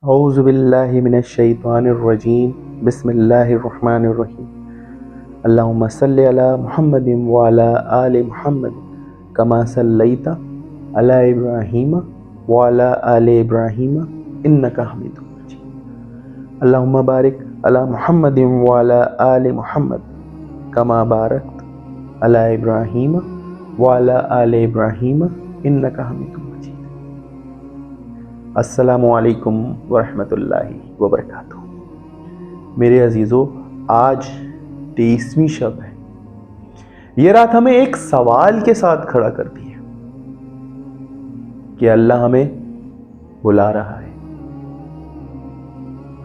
اعوذ باللہ من الشیطان الرجیم بسم اللہ الرحمن الرحیم اللہم صلی علی محمد وعلی آل محمد کما صلیت علی ابراہیم وعلی آل ابراہیم انکا حمید مجید اللہم بارک علی محمد وعلی آل محمد کما بارکت علی ابراہیم وعلی آل ابراہیم انکا حمید مجید۔ السلام علیکم ورحمۃ اللہ وبرکاتہ۔ میرے عزیزو، آج 23ویں شب ہے۔ یہ رات ہمیں ایک سوال کے ساتھ کھڑا کرتی ہے کہ اللہ ہمیں بلا رہا ہے۔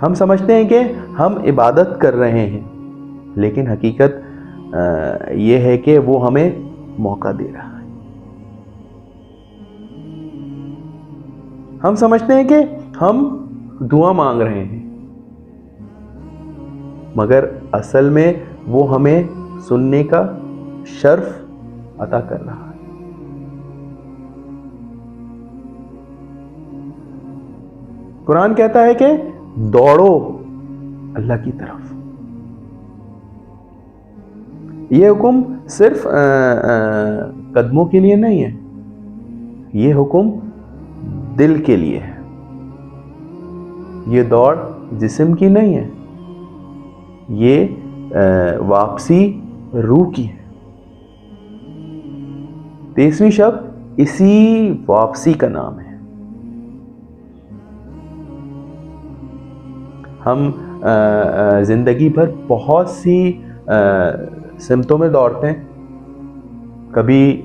ہم سمجھتے ہیں کہ ہم عبادت کر رہے ہیں، لیکن حقیقت یہ ہے کہ وہ ہمیں موقع دے رہا ہے۔ ہم سمجھتے ہیں کہ ہم دعا مانگ رہے ہیں، مگر اصل میں وہ ہمیں سننے کا شرف عطا کر رہا ہے۔ قرآن کہتا ہے کہ دوڑو اللہ کی طرف۔ یہ حکم صرف قدموں کے لیے نہیں ہے، یہ حکم دل کے لیے ہے۔ یہ دوڑ جسم کی نہیں ہے، یہ واپسی روح کی ہے۔ 23ویں شب اسی واپسی کا نام ہے۔ ہم زندگی بھر بہت سی سمتوں میں دوڑتے ہیں، کبھی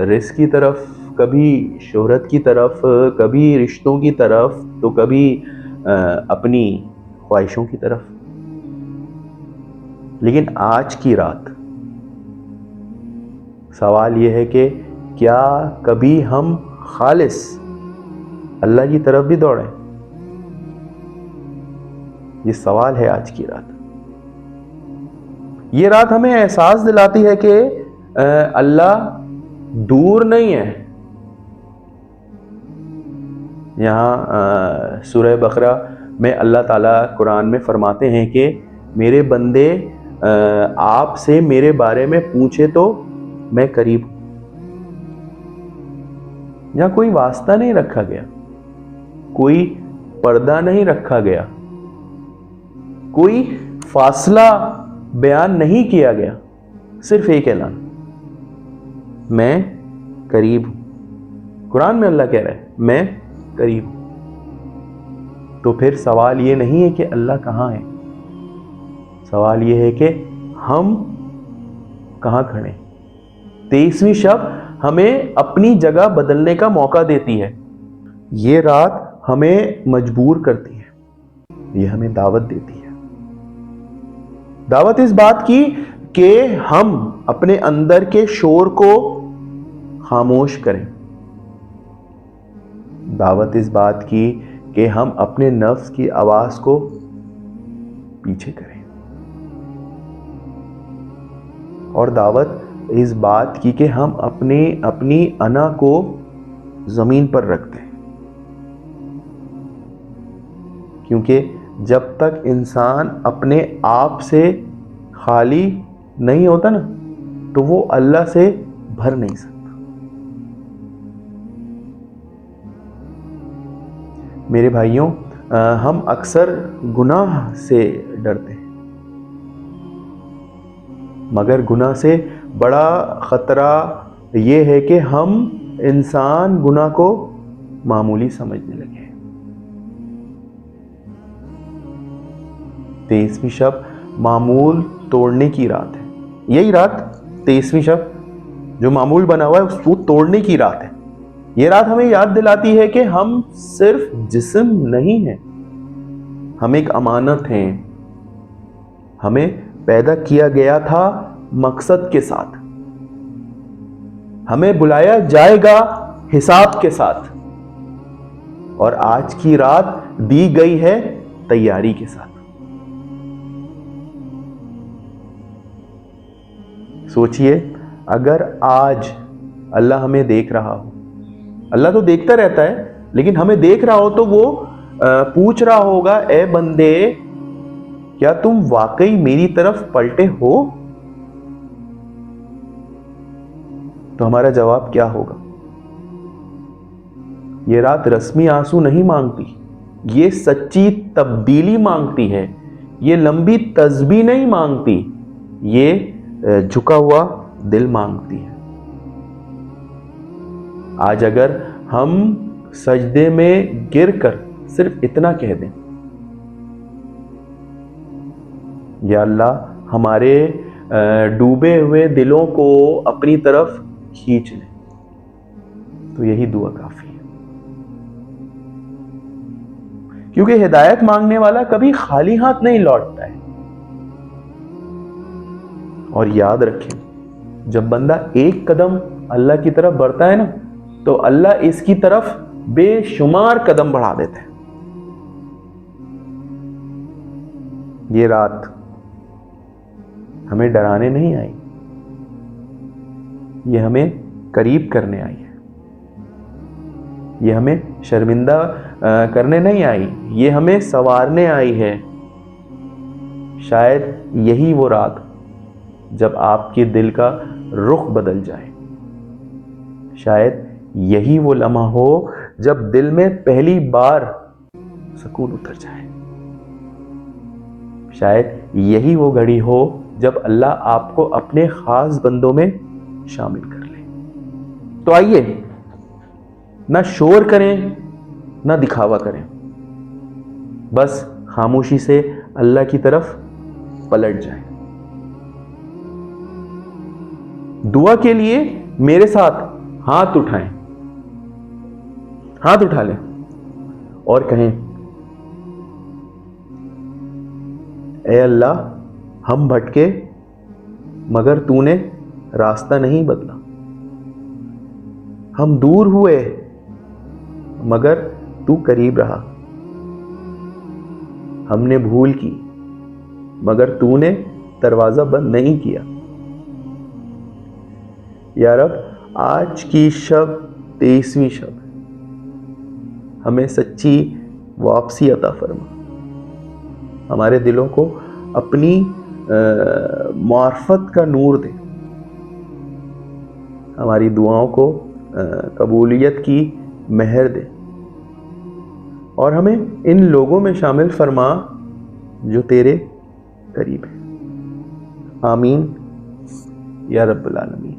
رزق کی طرف، کبھی شہرت کی طرف، کبھی رشتوں کی طرف، تو کبھی اپنی خواہشوں کی طرف۔ لیکن آج کی رات سوال یہ ہے کہ کیا کبھی ہم خالص اللہ کی طرف بھی دوڑیں؟ یہ سوال ہے آج کی رات۔ یہ رات ہمیں احساس دلاتی ہے کہ اللہ دور نہیں ہے۔ یہاں سورہ بقرہ میں اللہ تعالیٰ قرآن میں فرماتے ہیں کہ میرے بندے آپ سے میرے بارے میں پوچھے تو میں قریب ہوں۔ یہاں کوئی واسطہ نہیں رکھا گیا، کوئی پردہ نہیں رکھا گیا، کوئی فاصلہ بیان نہیں کیا گیا، صرف ایک اعلان، میں قریب ہوں۔ قرآن میں اللہ کہہ رہا ہے میں قریب ہوں۔ تو پھر سوال یہ نہیں ہے کہ اللہ کہاں ہے، سوال یہ ہے کہ ہم کہاں کھڑے۔ 23ویں شب ہمیں اپنی جگہ بدلنے کا موقع دیتی ہے۔ یہ رات ہمیں مجبور کرتی ہے، یہ ہمیں دعوت دیتی ہے، دعوت اس بات کی کہ ہم اپنے اندر کے شور کو خاموش کریں، دعوت اس بات کی کہ ہم اپنے نفس کی آواز کو پیچھے کریں، اور دعوت اس بات کی کہ ہم اپنی انا کو زمین پر رکھ دیں۔ کیونکہ جب تک انسان اپنے آپ سے خالی نہیں ہوتا نا، تو وہ اللہ سے بھر نہیں سکتا۔ میرے بھائیوں، ہم اکثر گناہ سے ڈرتے ہیں، مگر گناہ سے بڑا خطرہ یہ ہے کہ ہم انسان گناہ کو معمولی سمجھنے لگے۔ 23ویں شب معمول توڑنے کی رات ہے۔ یہی رات 23ویں شب جو معمول بنا ہوا ہے اس کو توڑنے کی رات ہے۔ یہ رات ہمیں یاد دلاتی ہے کہ ہم صرف جسم نہیں ہیں، ہم ایک امانت ہیں۔ ہمیں پیدا کیا گیا تھا مقصد کے ساتھ، ہمیں بلایا جائے گا حساب کے ساتھ، اور آج کی رات دی گئی ہے تیاری کے ساتھ۔ سوچئے، اگر آج اللہ ہمیں دیکھ رہا ہو، اللہ تو دیکھتا رہتا ہے، لیکن ہمیں دیکھ رہا ہو تو وہ پوچھ رہا ہوگا اے بندے کیا تم واقعی میری طرف پلٹے ہو؟ تو ہمارا جواب کیا ہوگا؟ یہ رات رسمی آنسو نہیں مانگتی، یہ سچی تبدیلی مانگتی ہے، یہ لمبی تسبیح نہیں مانگتی، یہ جھکا ہوا دل مانگتی ہے۔ آج اگر ہم سجدے میں گر کر صرف اتنا کہہ دیں، یا اللہ ہمارے ڈوبے ہوئے دلوں کو اپنی طرف کھینچ لے، تو یہی دعا کافی ہے۔ کیونکہ ہدایت مانگنے والا کبھی خالی ہاتھ نہیں لوٹتا ہے۔ اور یاد رکھیں، جب بندہ ایک قدم اللہ کی طرف بڑھتا ہے نا، تو اللہ اس کی طرف بے شمار قدم بڑھا دیتا ہے۔ یہ رات ہمیں ڈرانے نہیں آئی، یہ ہمیں قریب کرنے آئی ہے۔ یہ ہمیں شرمندہ کرنے نہیں آئی، یہ ہمیں سنوارنے آئی ہے۔ شاید یہی وہ رات جب آپ کے دل کا رخ بدل جائے، شاید یہی وہ لمحہ ہو جب دل میں پہلی بار سکون اتر جائے، شاید یہی وہ گھڑی ہو جب اللہ آپ کو اپنے خاص بندوں میں شامل کر لے۔ تو آئیے نہ شور کریں نہ دکھاوا کریں، بس خاموشی سے اللہ کی طرف پلٹ جائیں۔ دعا کے لیے میرے ساتھ ہاتھ اٹھائیں، ہاتھ اٹھا لیں اور کہیں اے اللہ ہم بھٹکے مگر تو نے راستہ نہیں بدلا، ہم دور ہوئے مگر تو قریب رہا، ہم نے بھول کی مگر تو نے دروازہ بند نہیں کیا۔ یا رب آج کی شب 23ویں شب ہے، ہمیں سچی واپسی عطا فرما، ہمارے دلوں کو اپنی معرفت کا نور دے، ہماری دعاؤں کو قبولیت کی مہر دے، اور ہمیں ان لوگوں میں شامل فرما جو تیرے قریب ہیں۔ آمین یا رب العالمین۔